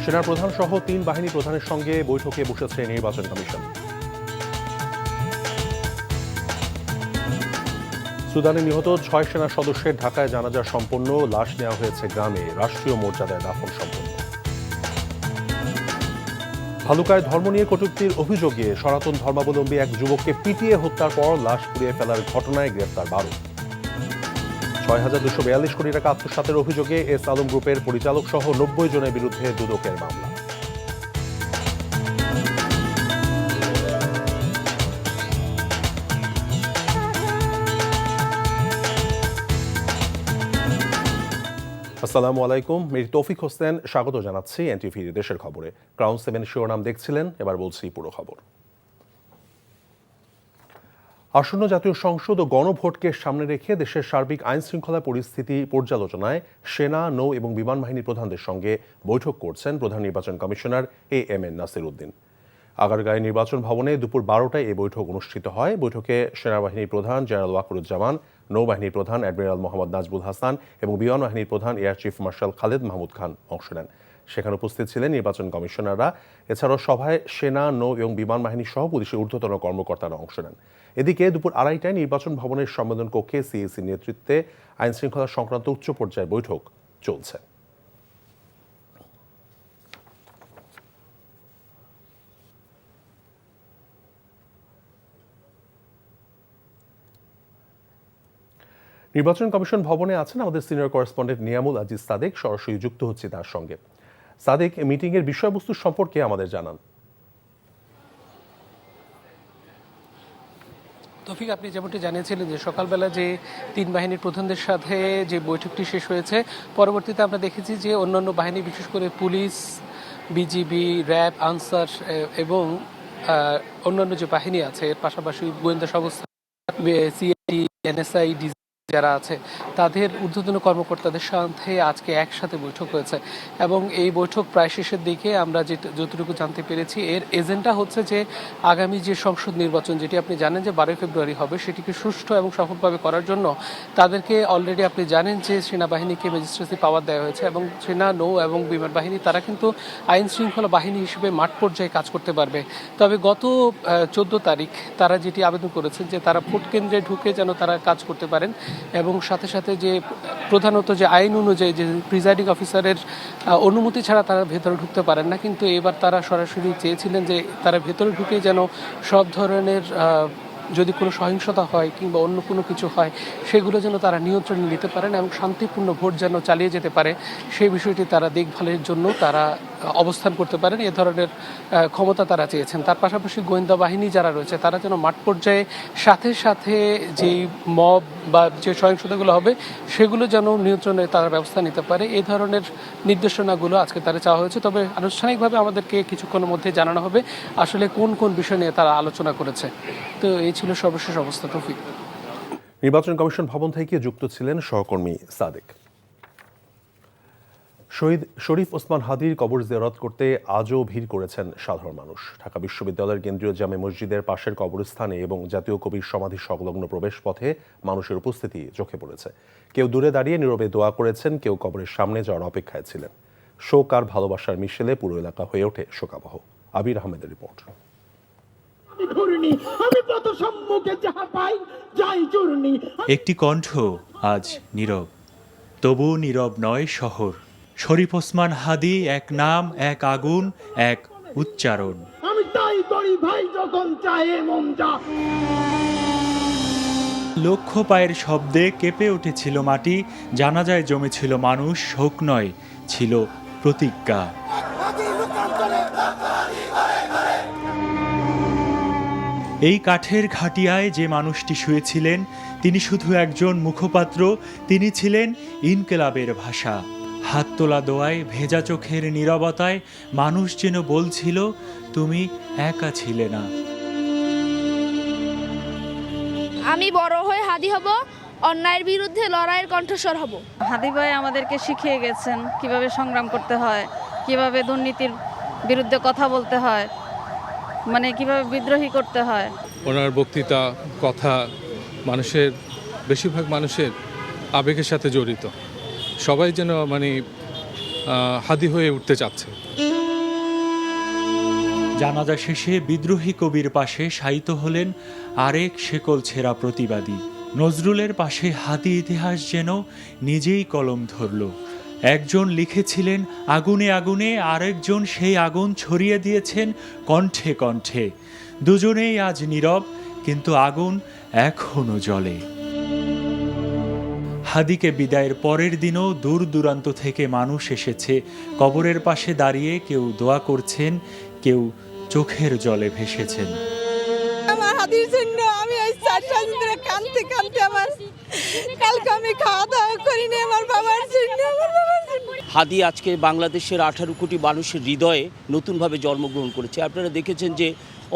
সেনাপ্রধান সহ 3 বাহিনী প্রধানের সঙ্গে বৈঠকে বসেছে নির্বাচন কমিশন। সুদানে নিহত 6 সেনা সদস্যের ঢাকায় জানাজা সম্পন্ন, লাশ নেওয়া হয়েছে গ্রামে, রাষ্ট্রীয় মর্যাদায় দাফন সম্পন্ন। ভালুকায় ধর্ম নিয়ে কটূক্তির অভিযোগে সনাতন ধর্মাবলম্বী এক যুবককে পিটিয়ে হত্যার পর লাশ পুড়িয়ে ফেলার ঘটনায় গ্রেপ্তার 12। 6,242 কোটি টাকা আত্মসাতের অভিযোগে এস আলম গ্রুপের পরিচালক সহ 90 জনের বিরুদ্ধে দুদকের মামলা। আসসালামু আলাইকুম, মির তৌফিক হোসেন স্বাগত জানাচ্ছি এনটিভি দেশের খবরে। ক্রাউন 7 শিরোনাম দেখছিলেন, এবার বলছি পুরো খবর। আসন্ন জাতীয় সংসদ ও গণভোটকে সামনে রেখে দেশের সার্বিক আইন শৃঙ্খলা পরিস্থিতি পর্যালোচনায় সেনা, নৌ এবং বিমান বাহিনী প্রধানদের সঙ্গে বৈঠক করছেন প্রধান নির্বাচন কমিশনার এএমএন নাসির উদ্দিন। আগারগাঁও নির্বাচন ভবনে দুপুর 12টায় এই বৈঠক অনুষ্ঠিত হয়। বৈঠকে সেনাবাহিনী প্রধান জেনারেল ওয়াকরুজ্জামান, নৌবাহিনীর প্রধান অ্যাডমিরাল মোহাম্মদ নাজবুল হাসান এবং বিমান বাহিনীর প্রধান air chief marshal Khaled Mahmud Khan অংশ নেন। সেখানে উপস্থিত ছিলেন নির্বাচন কমিশনাররা। এছাড়াও সভায় সেনা, নৌ এবং বিমান বাহিনী সহ পুলিশের ঊর্ধ্বতন কর্মকর্তারা অংশ নেন। এদিকে দুপুর 2:30টায় নির্বাচন ভবনের সম্মেলন কক্ষে সিএসির নেতৃত্বে আইন শৃঙ্খলা সংক্রান্ত উচ্চ পর্যায়ের বৈঠক চলছে। নির্বাচন কমিশন ভবনে আছেন আমাদের সিনিয়র করেসপন্ডেন্ট নিয়ামুল আজিজ সাদেক। সরাসরি যুক্ত হচ্ছে তার সঙ্গে। সাদেক, মিটিং এর বিষয়বস্তু সম্পর্কে আমাদের জানান। তৌফিক, আপনি যেমনটি জানিয়েছিলেন যে সকালবেলা যে 3 বাহিনীর প্রধানদের সাথে যে বৈঠকটি শেষ হয়েছে, পরবর্তীতে আমরা দেখেছি যে অন্যান্য বাহিনী, বিশেষ করে পুলিশ, বিজিবি, র্যাব, আনসার এবং অন্যান্য যে বাহিনী আছে, এর পাশাপাশি গোয়েন্দা সংস্থা, সিআইডি, এনএসআই, যারা আছে তাদের ঊর্ধ্বতন কর্মকর্তাদের সাথে আজকে একসাথে বৈঠক হয়েছে এবং এই বৈঠক প্রায় শেষের দিকে আমরা যতটুকু জানতে পেরেছি এর এজেন্ডা হচ্ছে যে আগামী যে সংসদ নির্বাচন, যেটি আপনি জানেন যে 12 ফেব্রুয়ারি হবে, সেটিকে সুষ্ঠু এবং সফলভাবে করার জন্য তাদেরকে অলরেডি আপনি জানেন যে সেনাবাহিনীকে ম্যাজিস্ট্রেসি পাওয়ার দেওয়া হয়েছে এবং সেনা, নৌ এবং বিমান বাহিনী তারা কিন্তু আইন শৃঙ্খলা বাহিনী হিসেবে মাঠ পর্যায়ে কাজ করতে পারবে। তবে গত 14 তারিখ তারা যেটি আবেদন করেছেন যে তারা ভোট কেন্দ্রে ঢুকে যেন তারা কাজ করতে পারেন এবং সাথে সাথে যে প্রধানত যে আইন অনুযায়ী যে প্রিজাইডিং অফিসারের অনুমতি ছাড়া তারা ভেতরে ঢুকতে পারেন না, কিন্তু এবার তারা সরাসরি চেয়েছিলেন যে তারা ভেতরে ঢুকে যেন সব ধরনের যদি কোনো সহিংসতা হয় কিংবা অন্য কোনো কিছু হয় সেগুলো যেন তারা নিয়ন্ত্রণে নিতে পারেন এবং শান্তিপূর্ণ ভোট যেন চালিয়ে যেতে পারে সেই বিষয়টি তারা দেখভালের জন্য তারা অবস্থান করতে পারেন, এ ধরনের ক্ষমতা তারা চেয়েছেন। তার পাশাপাশি গোয়েন্দা বাহিনী যারা রয়েছে তারা যেন মাঠ পর্যায়ে সাথে সাথে যেই মব বা যে সহিংসতাগুলো হবে সেগুলো যেন নিয়ন্ত্রণে তারা ব্যবস্থা নিতে পারে, এই ধরনের নির্দেশনাগুলো আজকে তারা চাওয়া হয়েছে। তবে আনুষ্ঠানিকভাবে আমাদেরকে কিছুক্ষণের মধ্যে জানানো হবে আসলে কোন কোন বিষয় নিয়ে তারা আলোচনা করেছে। তো এই ছিল সর্বশেষ অবস্থা। তৌফিক। নির্বাচন কমিশন ভবন থেকে যুক্ত ছিলেন সহকর্মী সাদেক। শহীদ শরীফ ওসমান হাদির কবর জিয়ারত করতে আজও ভিড় করেছেন সাধারণ মানুষ। ঢাকা বিশ্ববিদ্যালয়ের কেন্দ্রীয় জামে মসজিদের পাশের কবরস্থানে এবং জাতীয় কবির সমাধি সংলগ্ন প্রবেশ পথে মানুষের উপস্থিতি চোখে পড়েছে। কেউ দূরে দাঁড়িয়ে নীরবে দোয়া করেছেন, কেউ কবরের সামনে যাওয়ার অপেক্ষায় ছিলেন। শোক আর ভালোবাসার মিশেলে পুরো এলাকা হয়ে ওঠে শোকাবহ। আবির আহমেদের রিপোর্ট। একটি কণ্ঠ আজ নীরব, তবু নীরব নয় শহর। শরীফ ওসমান হাদি, এক নাম, এক আগুন, এক উচ্চারণ। লক্ষ পায়ের শব্দে কেঁপে উঠেছিল মাটি, জানাজায় জমেছিল মানুষ, শোক নয়, ছিল প্রতিজ্ঞা। এই কাঠের খাটিয়ায় যে মানুষটি শুয়েছিলেন তিনি শুধু একজন মুখপাত্র, তিনি ছিলেন ইনকিলাবের ভাষা। হাত তোলা দোয়ায়, ভেজা চোখের নীরবতায় মানুষ যেন বলছিল, তুমি একা ছিলে না। আমি বড় হয়ে হাদি হব, অন্যায়ের বিরুদ্ধে লড়াইয়ের কণ্ঠস্বর হব। হাদি ভাই আমাদেরকে শিখিয়ে গেছেন কিভাবে সংগ্রাম করতে হয়, কিভাবে দুর্নীতির বিরুদ্ধে কথা বলতে হয়, মানে কিভাবে বিদ্রোহী করতে হয়। ওনার বক্তৃতা, কথা বেশিরভাগ মানুষের আবেগের সাথে জড়িত। সবাই যেন হাদি হয়ে উঠতে চাচ্ছে। জানাজা শেষে বিদ্রোহী কবির পাশে শায়িত হলেন আরেক শেকল ছেঁড়া প্রতিবাদী। নজরুলের পাশে হাতি ইতিহাস যেন নিজেই কলম ধরল। একজন লিখেছিলেন আগুনে আগুনে, আরেকজন সেই আগুন ছড়িয়ে দিয়েছেন কণ্ঠে কণ্ঠে। দুজনেই আজ নীরব, কিন্তু আগুন এখনো জ্বলে। হাদিকে বিদায়ের পরের দিনও দূর দূরান্ত থেকে মানুষ এসেছে কবরের পাশে দাঁড়িয়ে, কেউ দোয়া করছেন, কেউ চোখের জলে ভেসেছেন। আমার হাদির জন্য আমি এই 4 সাল ধরে কাঁদতে কাঁদতে আমার কালকে আমি খাওয়া দাওয়া করিনি আমার বাবার জন্য। হাদি আজকে বাংলাদেশের 18 কোটি মানুষের হৃদয়ে নতুনভাবে জন্মগ্রহণ করেছে। আপনারা দেখেছেন যে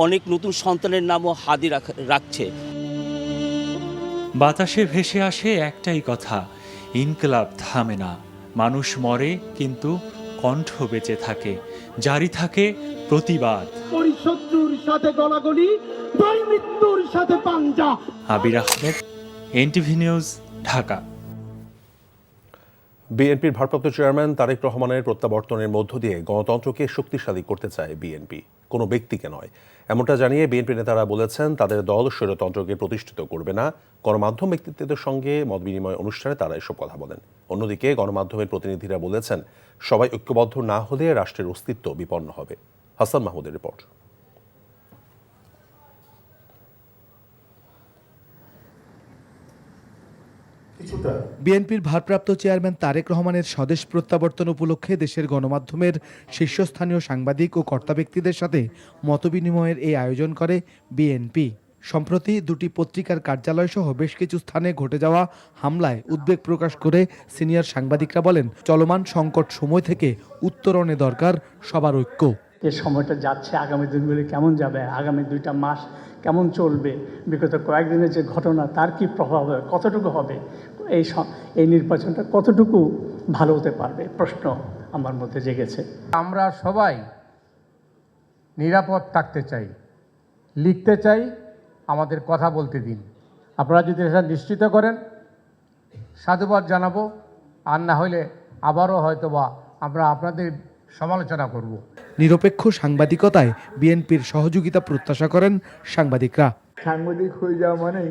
অনেক নতুন সন্তানের নামও হাদি রাখছে। বাতাসে ভেসে আসে একটাই কথা, ইনকিলাব থামে না। মানুষ মরে কিন্তু কণ্ঠ বেঁচে থাকে, জারি থাকে প্রতিবাদ। শত্রুর সাথে গলাগলি, মৃত্যুর সাথে পাঞ্জা। আবির আহমেদ, এনটিভি নিউজ, ঢাকা। বিএনপির ভারপ্রাপ্ত চেয়ারম্যান তারেক রহমানের প্রত্যাবর্তনের মধ্য দিয়ে গণতন্ত্রকে শক্তিশালী করতে চায় বিএনপি, কোনো ব্যক্তিকে নয়। এমনটা জানিয়ে বিএনপি নেতারা বলেছেন তাদের দল স্বৈরতন্ত্রকে প্রতিষ্ঠিত করবে না। গণমাধ্যম ব্যক্তিত্বদের সঙ্গে মত বিনিময় অনুষ্ঠানে তারা এসব কথা বলেন। অন্যদিকে গণমাধ্যমের প্রতিনিধিরা বলেছেন সবাই ঐক্যবদ্ধ না হলে রাষ্ট্রের অস্তিত্ব বিপন্ন হবে। হাসান মাহমুদের রিপোর্ট। বিএনপির ভারপ্রাপ্ত চেয়ারম্যান তারেক রহমানের স্বদেশ প্রত্যাবর্তন উপলক্ষে দেশের গণমাধ্যমের শীর্ষস্থানীয় সাংবাদিক ও কর্তা ব্যক্তিদের সাথে মতবিনিময়ের এই আয়োজন করে বিএনপি। সম্প্রতি দুটি পত্রিকার কার্যালয় সহ বেশ কিছু স্থানে ঘটে যাওয়া হামলায় উদ্বেগ প্রকাশ করে সিনিয়র সাংবাদিকরা বলেন, চলমান সংকট সময় থেকে উত্তরণে দরকার সবার ঐক্য। যে সময়টা যাচ্ছে, আগামী দিনগুলি কেমন যাবে, আগামী 2টা মাস কেমন চলবে, বিগত কয়েকদিনের যে ঘটনা তার কি প্রভাব হবে, কতটুকু হবে, এই নির্বাচনটা কতটুকু ভালো হতে পারবে, প্রশ্ন আমার মধ্যে জেগেছে। আমরা সবাই নিরাপদ থাকতে চাই, লিখতে চাই, আমাদের কথা বলতে দিন। আপনারা যদি এটা নিশ্চিত করেন সাধুবাদ জানাবো, আর না হলে আবারও হয়তোবা আমরা আপনাদের সমালোচনা করব। নিরপেক্ষ সাংবাদিকতায় বিএনপির সহযোগিতা প্রত্যাশা করেন সাংবাদিকরা। সাংবাদিক হয়ে যাওয়া মানে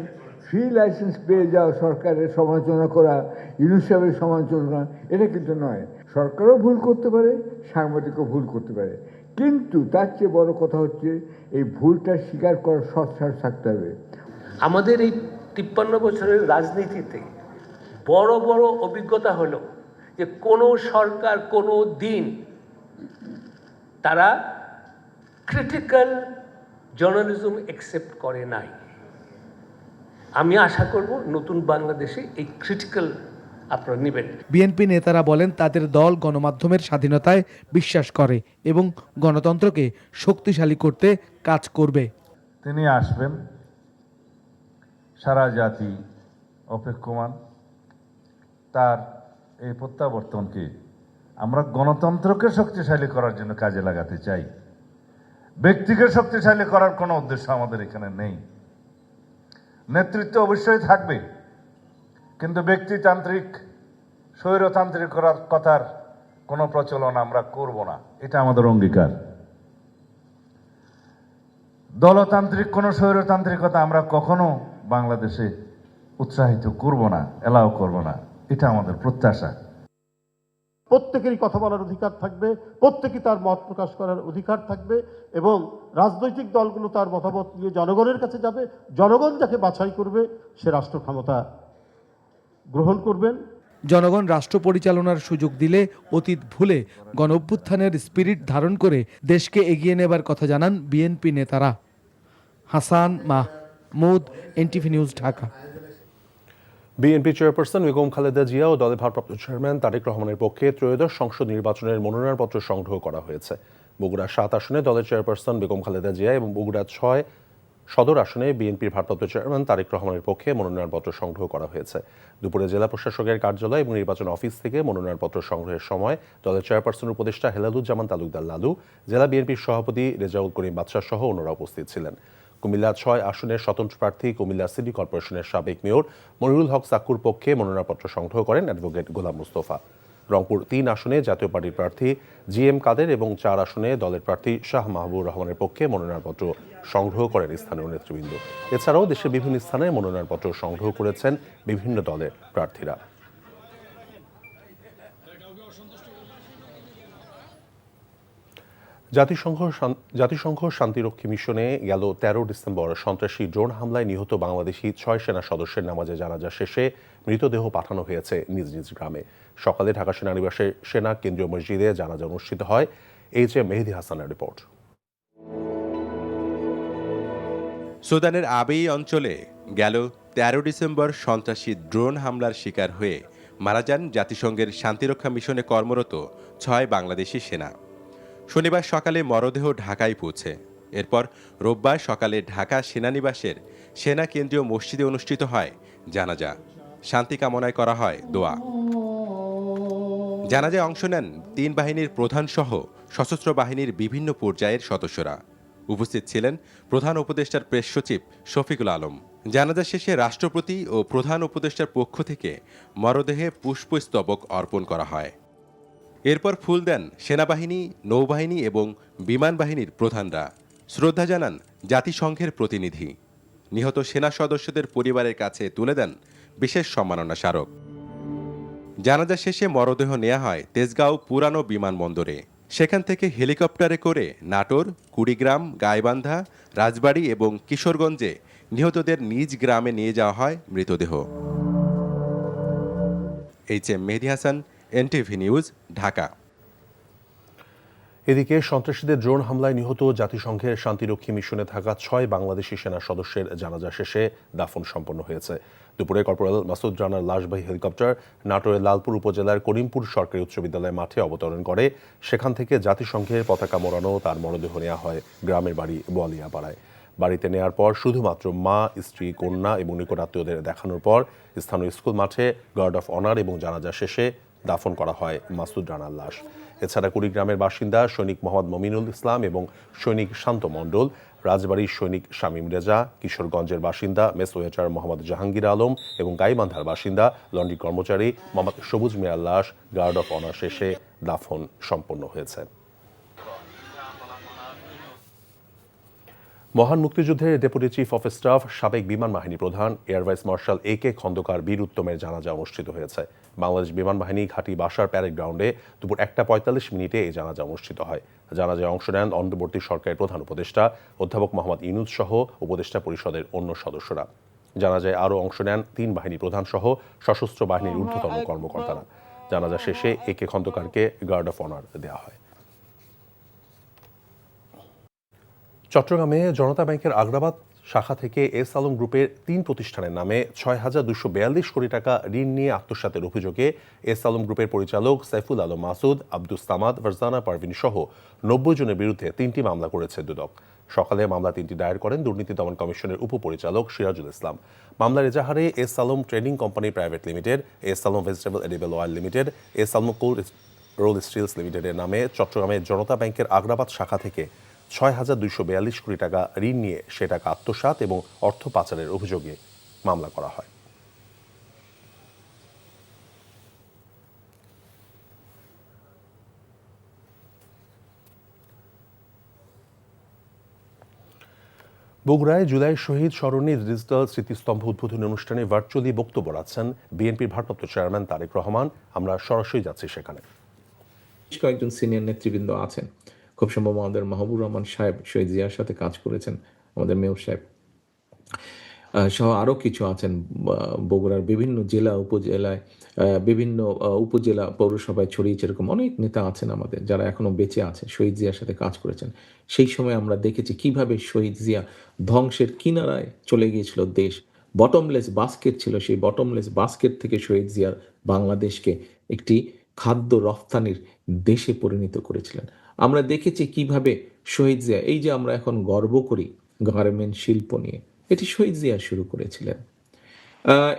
ফ্রি লাইসেন্স পেয়ে যাওয়া, সরকারের সমালোচনা করা, ইউনুস সাহেবের সমালোচনা করা, এটা কিন্তু নয়। সরকারও ভুল করতে পারে, সাংবাদিকও ভুল করতে পারে, কিন্তু তার চেয়ে বড় কথা হচ্ছে এই ভুলটা স্বীকার করার সৎসাহস থাকতে হবে। আমাদের এই 53 বছরের রাজনীতিতে বড় বড় অভিজ্ঞতা হলো যে কোনো সরকার কোনো দিন তারা ক্রিটিক্যাল জার্নালিজম অ্যাকসেপ্ট করে নাই। আমি আশা করব নতুন বাংলাদেশে এই ক্রিটিক্যাল আপনারা নেবেন। বিএনপি নেতারা বলেন তাদের দল গণমাধ্যমের স্বাধীনতায় বিশ্বাস করে এবং গণতন্ত্রকে শক্তিশালী করতে কাজ করবে। তিনি আসবেন, সারা জাতি অপেক্ষমান। তার এই প্রত্যাবর্তনকে আমরা গণতন্ত্রকে শক্তিশালী করার জন্য কাজে লাগাতে চাই। ব্যক্তিকে শক্তিশালী করার কোনো উদ্দেশ্য আমাদের এখানে নেই। নেতৃত্ব অবশ্যই থাকবে, কিন্তু ব্যক্তিতান্ত্রিক স্বৈরতান্ত্রিক করার কথার কোনো প্রচলন আমরা করব না, এটা আমাদের অঙ্গীকার। দলতান্ত্রিক কোনো স্বৈরতান্ত্রিকতা আমরা কখনো বাংলাদেশে উৎসাহিত করব না, এলাও করব না, এটা আমাদের প্রত্যাশা। প্রত্যেকেরই কথা বলার অধিকার থাকবে, প্রত্যেকেই তার মত প্রকাশ করার অধিকার থাকবে এবং রাজনৈতিক দলগুলো তার মতামত নিয়ে জনগণের কাছে যাবে। জনগণ যাকে বাছাই করবে সে রাষ্ট্র ক্ষমতা গ্রহণ করবেন। জনগণ রাষ্ট্র পরিচালনার সুযোগ দিলে অতীত ভুলে গণঅভ্যুত্থানের স্পিরিট ধারণ করে দেশকে এগিয়ে নেবার কথা জানান বিএনপি নেতারা। Hasan Mahmud, NTV news, Dhaka. BNP chairperson Begum Khaleda Zia ও দলের ভারপ্রাপ্ত চেয়ারম্যান তারেক রহমানের পক্ষে ত্রয়োদশ সংসদ নির্বাচনের মনোনয়নপত্র সংগ্রহ করা হয়েছে। বগুড়া 7 আসনে দলের চেয়ারপারসন বেগম খালেদা জিয়া এবং বগুড়া 6 সদর আসনে বিএনপির ভারপ্রাপ্ত চেয়ারম্যান তারেক রহমানের পক্ষে মনোনয়নপত্র সংগ্রহ করা হয়েছে। দুপুরে জেলা প্রশাসকের কার্যালয় এবং নির্বাচন অফিস থেকে মনোনয়নপত্র সংগ্রহের সময় দলের চেয়ারপারসন উপদেষ্টা হেলালুজ্জামান তালুকদার লালু, জেলা বিএনপির সভাপতি রেজাউল করিম বাদশাহ সহ অন্যরা উপস্থিত ছিলেন। কুমিল্লা 6 আসনের স্বতন্ত্র প্রার্থী কুমিল্লা সিটি কর্পোরেশনের সাবেক মেয়র মনিরুল হক সাক্কুর পক্ষে মনোনয়নপত্র সংগ্রহ করেন অ্যাডভোকেট গোলাম মুস্তফা। রংপুর 3 আসনে জাতীয় পার্টির প্রার্থী GM কাদের এবং 4 আসনে দলের প্রার্থী শাহ মাহবুবুর রহমানের পক্ষে মনোনয়নপত্র সংগ্রহ করেন স্থানীয় নেতৃবৃন্দ। এছাড়াও দেশের বিভিন্ন স্থানে মনোনয়নপত্র সংগ্রহ করেছেন বিভিন্ন দলের প্রার্থীরা। জাতিসংঘ শান্তিরক্ষী মিশনে গেল 13 ডিসেম্বর সন্ত্রাসী ড্রোন হামলায় নিহত বাংলাদেশি 6 সেনা সদস্যের নামাজে জানাজা শেষে মৃতদেহ পাঠানো হয়েছে নিজ নিজ গ্রামে। সকালে ঢাকা সেনানিবাসে সেনা কেন্দ্রীয় মসজিদে জানাজা অনুষ্ঠিত হয়। HM মেহেদী হাসানের রিপোর্ট। সুদানের আবেই অঞ্চলে গেল 13 ডিসেম্বর সন্ত্রাসী ড্রোন হামলার শিকার হয়ে মারা যান জাতিসংঘের শান্তিরক্ষা মিশনে কর্মরত 6 বাংলাদেশি সেনা। শনিবার সকালে মরদেহ ঢাকায় পৌঁছে এরপর রোববার সকালে ঢাকা সেনানিবাসের সেনা কেন্দ্রীয় মসজিদে অনুষ্ঠিত হয় জানাজা। শান্তি কামনায় করা হয় দোয়া। জানাজায় অংশ নেন 3 বাহিনীর প্রধান সহ সশস্ত্র বাহিনীর বিভিন্ন পর্যায়ের সদস্যরা। উপস্থিত ছিলেন প্রধান উপদেষ্টার প্রেস সচিব শফিকুল আলম। জানাজা শেষে রাষ্ট্রপতি ও প্রধান উপদেষ্টার পক্ষ থেকে মরদেহে পুষ্পস্তবক অর্পণ করা হয়। এরপর ফুল দেন সেনাবাহিনী, নৌবাহিনী এবং বিমান বাহিনীর প্রধানরা। শ্রদ্ধা জানান জাতিসংঘের প্রতিনিধি। নিহত সেনা সদস্যদের পরিবারের কাছে তুলে দেন বিশেষ সম্মাননা স্মারক। জানাজা শেষে মরদেহ নেওয়া হয় তেজগাঁও পুরানো বিমানবন্দরে। সেখান থেকে হেলিকপ্টারে করে নাটোর, কুড়িগ্রাম, গাইবান্ধা, রাজবাড়ী এবং কিশোরগঞ্জে নিহতদের নিজ গ্রামে নিয়ে যাওয়া হয় মৃতদেহ। HM মেহেদী হাসান, NTV নিউজ, ঢাকা। এদিকে সন্ত্রাসীদের ড্রোন হামলায় নিহত জাতিসংঘের শান্তিরক্ষী মিশনে থাকা 6 বাংলাদেশি সেনা সদস্যের জানাজা শেষে দাফন সম্পন্ন হয়েছে। দুপুরে কর্পোরাল মাসুদ রানার লাশবাহী হেলিকপ্টার নাটোরের লালপুর উপজেলার করিমপুর সরকারি উচ্চ বিদ্যালয় মাঠে অবতরণ করে। সেখান থেকে জাতিসংঘের পতাকা মোড়ানো তার মরদেহ নেওয়া হয় গ্রামের বাড়ি বোয়ালিয়াপাড়ায়। বাড়িতে নেয়ার পর শুধুমাত্র মা, স্ত্রী, কন্যা এবং নিকট আত্মীয়দের দেখানোর পর স্থানীয় স্কুল মাঠে গার্ড অফ অনার এবং জানাজা শেষে দাফন করা হয় মাসুদ রানার লাশ। এছাড়া কুড়িগ্রামের বাসিন্দা সৈনিক মোহাম্মদ মমিনুল ইসলাম এবং সৈনিক শান্ত মণ্ডল, রাজবাড়ির সৈনিক শামীম রেজা, কিশোরগঞ্জের বাসিন্দা মেসোয়েটার মোহাম্মদ জাহাঙ্গীর আলম এবং গাইবান্ধার বাসিন্দা লন্ড্রি কর্মচারী মোহাম্মদ সবুজ মিয়ার লাশ গার্ড অফ অনার শেষে দাফন সম্পন্ন হয়েছে। মহান মুক্তিযুদ্ধের ডেপুটি চিফ অফ স্টাফ, সাবেক বিমান বাহিনী প্রধান air vice marshal AK Khandaker বীর উত্তমের জানাজা অনুষ্ঠিত হয়েছে। বাংলাদেশ বিমান বাহিনী ঘাঁটি বাসার প্যারেড গ্রাউন্ডে দুপুর 1:45 এই জানাজা অনুষ্ঠিত হয়। জানাজায় অংশ নেন অন্তর্বর্তী সরকারের প্রধান উপদেষ্টা অধ্যাপক মোহাম্মদ ইউনূস সহ উপদেষ্টা পরিষদের অন্য সদস্যরা। জানাজায় আরও অংশ নেন 3 বাহিনী প্রধান সহ সশস্ত্র বাহিনীর ঊর্ধ্বতন কর্মকর্তারা। জানাজা শেষে AK খন্দকারকে গার্ড অফ অনার দেওয়া হয়। চট্টগ্রামে জনতা ব্যাংকের আগ্রাবাদ শাখা থেকে এস আলম গ্রুপের 3 প্রতিষ্ঠানের নামে 6,242 কোটি টাকা ঋণ নিয়ে আত্মসাতের অভিযোগে এস আলম গ্রুপের পরিচালক সাইফুল আলম মাসুদ, আব্দুস সামাদ, ফারজানা পারভিন সহ 90 জনের বিরুদ্ধে 3টি মামলা করেছে দুদক। সকালে মামলা 3টি দায়ের করেন দুর্নীতি দমন কমিশনের উপপরিচালক সিরাজুল ইসলাম। মামলার এজাহারে S Alam trading company private limited, S Alam vegetable edible oil limited, S Alam cold roll steels লিমিটেডের নামে চট্টগ্রামের জনতা ব্যাংকের আগ্রাবাদ শাখা থেকে 6,242 কোটি টাকা ঋণ নিয়ে সে টাকা আত্মসাৎ এবং অর্থ পাচারের অভিযোগে মামলা করা হয়। বগুড়ায় জুলাই শহীদ স্মরণে ডিজিটাল স্মৃতিস্তম্ভ উদ্বোধনী অনুষ্ঠানে ভার্চুয়ালি বক্তব্য রাখছেন বিএনপির ভারপ্রাপ্ত চেয়ারম্যান তারেক রহমান। আমরা সরাসরি যাচ্ছি সেখানে। কয়েকজন সিনিয়র নেতৃবৃন্দ আছেন, খুব সম্ভব আমাদের মাহবুবুর রহমান সাহেব শহীদ জিয়ার সাথে কাজ করেছেন, আমাদের মেয়র সাহেব সহ আরও কিছু আছেন। বগুড়ার বিভিন্ন জেলা উপজেলায়, বিভিন্ন উপজেলা পৌরসভায় ছড়িয়েছে এরকম অনেক নেতা আছেন আমাদের, যারা এখনও বেঁচে আছে, শহীদ জিয়ার সাথে কাজ করেছেন। সেই সময় আমরা দেখেছি কিভাবে শহীদ জিয়া ধ্বংসের কিনারায় চলে গিয়েছিল দেশ। বটমলেস বাস্কেট ছিল, সেই বটমলেস বাস্কেট থেকে শহীদ জিয়ার বাংলাদেশকে একটি খাদ্য রফতানির দেশে পরিণত করেছিলেন। আমরা দেখেছি কিভাবে শহীদ জিয়া, এই যে আমরা এখন গর্ব করি গার্মেন্ট শিল্প নিয়ে, এটি শহীদ জিয়া শুরু করেছিলেন।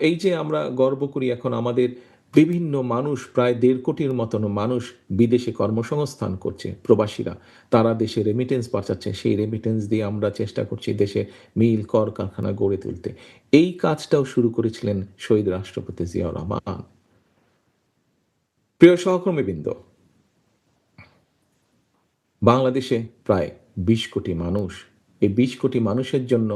এই যে আমরা গর্ব করি এখন আমাদের বিভিন্ন মানুষ, প্রায় 1.5 কোটির মতন মানুষ বিদেশে কর্মসংস্থান করছে, প্রবাসীরা, তারা দেশে রেমিটেন্স পাঠাচ্ছে, সেই রেমিটেন্স দিয়ে আমরা চেষ্টা করছি দেশে মিল কর কারখানা গড়ে তুলতে। এই কাজটাও শুরু করেছিলেন শহীদ রাষ্ট্রপতি জিয়াউর রহমান। প্রিয় সহকর্মীবৃন্দ, বাংলাদেশে প্রায় 20 কোটি মানুষ। এই 20 কোটি মানুষের জন্য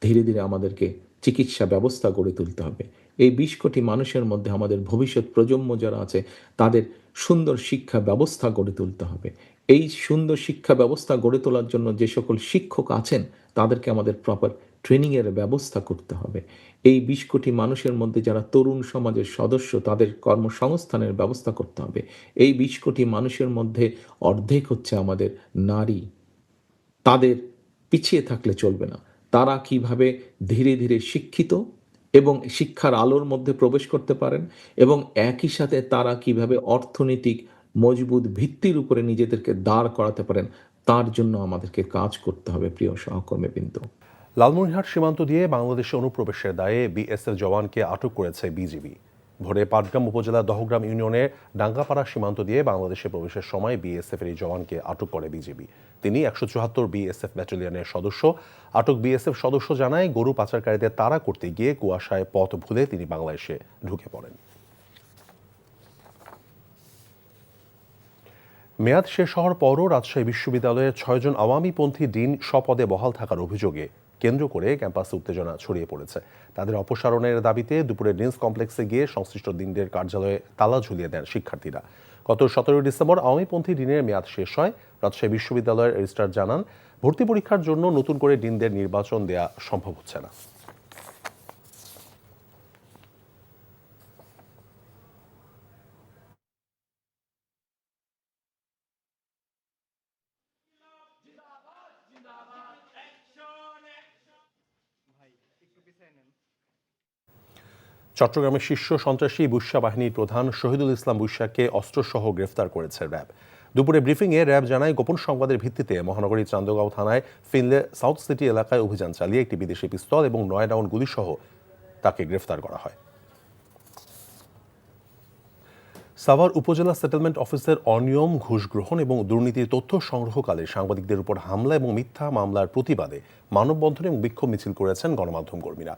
ধীরে ধীরে আমাদেরকে চিকিৎসা ব্যবস্থা গড়ে তুলতে হবে। এই 20 কোটি মানুষের মধ্যে আমাদের ভবিষ্যৎ প্রজন্ম যারা আছে তাদের সুন্দর শিক্ষা ব্যবস্থা গড়ে তুলতে হবে। এই সুন্দর শিক্ষা ব্যবস্থা গড়ে তোলার জন্য যে সকল শিক্ষক আছেন তাদেরকে আমাদের প্রপার ট্রেনিংয়ের ব্যবস্থা করতে হবে। এই 20 কোটি মানুষের মধ্যে যারা তরুণ সমাজের সদস্য তাদের কর্মসংস্থানের ব্যবস্থা করতে হবে। এই 20 কোটি মানুষের মধ্যে অর্ধেক হচ্ছে আমাদের নারী। তাদের পিছিয়ে থাকলে চলবে না। তারা কিভাবে ধীরে ধীরে শিক্ষিত এবং শিক্ষার আলোর মধ্যে প্রবেশ করতে পারেন এবং একই সাথে তারা কিভাবে অর্থনৈতিক মজবুত ভিত্তির উপরে নিজেদেরকে দাঁড় করাতে পারেন তার জন্য আমাদেরকে কাজ করতে হবে। প্রিয় সহকর্মীবৃন্দ, লালমনিরহাট সীমান্ত দিয়ে বাংলাদেশে অনুপ্রবেশের দায়ে বিএসএফ জওয়ানকে আটক করেছে বিজিবি। ভোরে পাটগ্রাম উপজেলার দহগ্রাম ইউনিয়নের ডাঙ্গাপাড়া সীমান্ত দিয়ে বাংলাদেশে প্রবেশের সময় বিএসএফ এর এই জওয়ানকে আটক করে বিজিবি। তিনি 174 বিএসএফ ব্যাটালিয়নের সদস্য। আটক বিএসএফ সদস্য জানায়, গরু পাচারকারীদের তাড়া করতে গিয়ে কুয়াশায় পথ ভুলে তিনি বাংলাদেশে ঢুকে পড়েন। মেয়াদ শেষ হওয়ার পরও রাজশাহী বিশ্ববিদ্যালয়ের 6 জন আওয়ামীপন্থী ডিন স্বপদে বহাল থাকার অভিযোগে কেন্দ্র করে ক্যাম্পাসে উত্তেজনা ছড়িয়ে পড়েছে। তাদের অপসারণের দাবিতে দুপুরে ডিনস কমপ্লেক্সে গিয়ে সংশ্লিষ্ট ডিনদের কার্যালয়ে তালা ঝুলিয়ে দেন শিক্ষার্থীরা। গত 17 ডিসেম্বর আওয়ামীপন্থী ডিনের মেয়াদ শেষ হয়। রাজশাহী বিশ্ববিদ্যালয়ের রেজিস্ট্রার জানান, ভর্তি পরীক্ষার জন্য নতুন করে ডিনদের নির্বাচন দেয়া সম্ভব হচ্ছে না। চট্টগ্রামের শীর্ষ সন্ত্রাসী বুশরা বাহিনীর প্রধান শহীদুল ইসলাম বুশরাকে অস্ত্রসহ গ্রেফতার করেছে র্যাব। দুপুরে ব্রিফিংয়ে র্যাব জানায়, গোপন সংবাদের ভিত্তিতে মহানগরীর চান্দগাঁও থানায় ফিনলে সাউথ সিটি এলাকায় অভিযান চালিয়ে একটি বিদেশি পিস্তল এবং 9 রাউন্ড গুলিসহ তাকে গ্রেফতার করা হয়। সাভার উপজেলা সেটেলমেন্ট অফিসের অনিয়ম, ঘুষ গ্রহণ এবং দুর্নীতির তথ্য সংগ্রহকালে সাংবাদিকদের উপর হামলা এবং মিথ্যা মামলার প্রতিবাদে মানববন্ধন এবং বিক্ষোভ মিছিল করেছেন গণমাধ্যম কর্মীরা।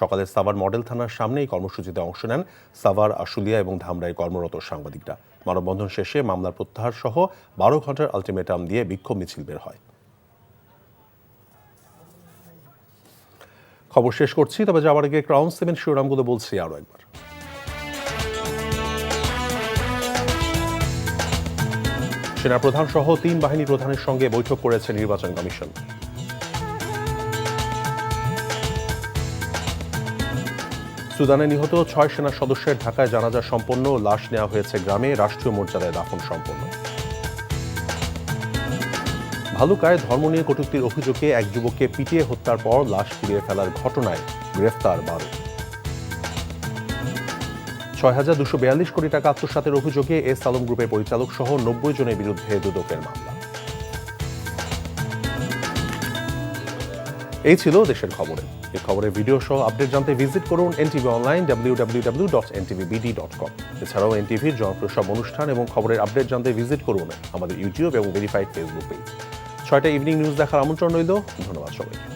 সকালে সাভার মডেল থানার সামনে এই কর্মসূচিতে অংশ নেন সাভার, আশুলিয়া এবং ধামরায় কর্মরত সাংবাদিকরা। মানববন্ধন শেষে মামলার প্রত্যাহার সহ 12 ঘন্টার আলটিমেটাম দিয়ে বিক্ষোভ মিছিল বের হয়। খবর শেষ করছি, তবে যাওয়ার আগে ক্রাউন সিমেন্ট শিরোনামগুলো বলছি আরও একবার। সেনাপ্রধান সহ 3 বাহিনী প্রধানের সঙ্গে বৈঠক করেছে নির্বাচন কমিশন। সুদানে নিহত 6 সেনা সদস্যের ঢাকায় জানাজা সম্পন্ন, লাশ নেওয়া হয়েছে গ্রামে, রাষ্ট্রীয় মর্যাদায় দাফন সম্পন্ন। ভালুকায় ধর্ম নিয়ে কটূক্তির অভিযোগে এক যুবককে পিটিয়ে হত্যার পর লাশ পুড়িয়ে ফেলার ঘটনায় গ্রেফতার 12। 6,242 কোটি টাকা আত্মসাতের অভিযোগে এস আলম গ্রুপের পরিচালক সহ 90 জনের বিরুদ্ধে দুদকের মামলা। এই ছিল দেশের খবরে। এই খবরের ভিডিও সহ আপডেট জানতে ভিজিট করুন এনটিভি অনলাইন www.ntvbd.com। এছাড়াও এনটিভির জনপ্রিয় সব অনুষ্ঠান এবং খবরের আপডেট জানতে ভিজিট করুন আমাদের ইউটিউব এবং ভেরিফাইড ফেসবুক পেজ। 6টা ইভিনিং নিউজ দেখার আমন্ত্রণ রইল। ধন্যবাদ সবাইকে।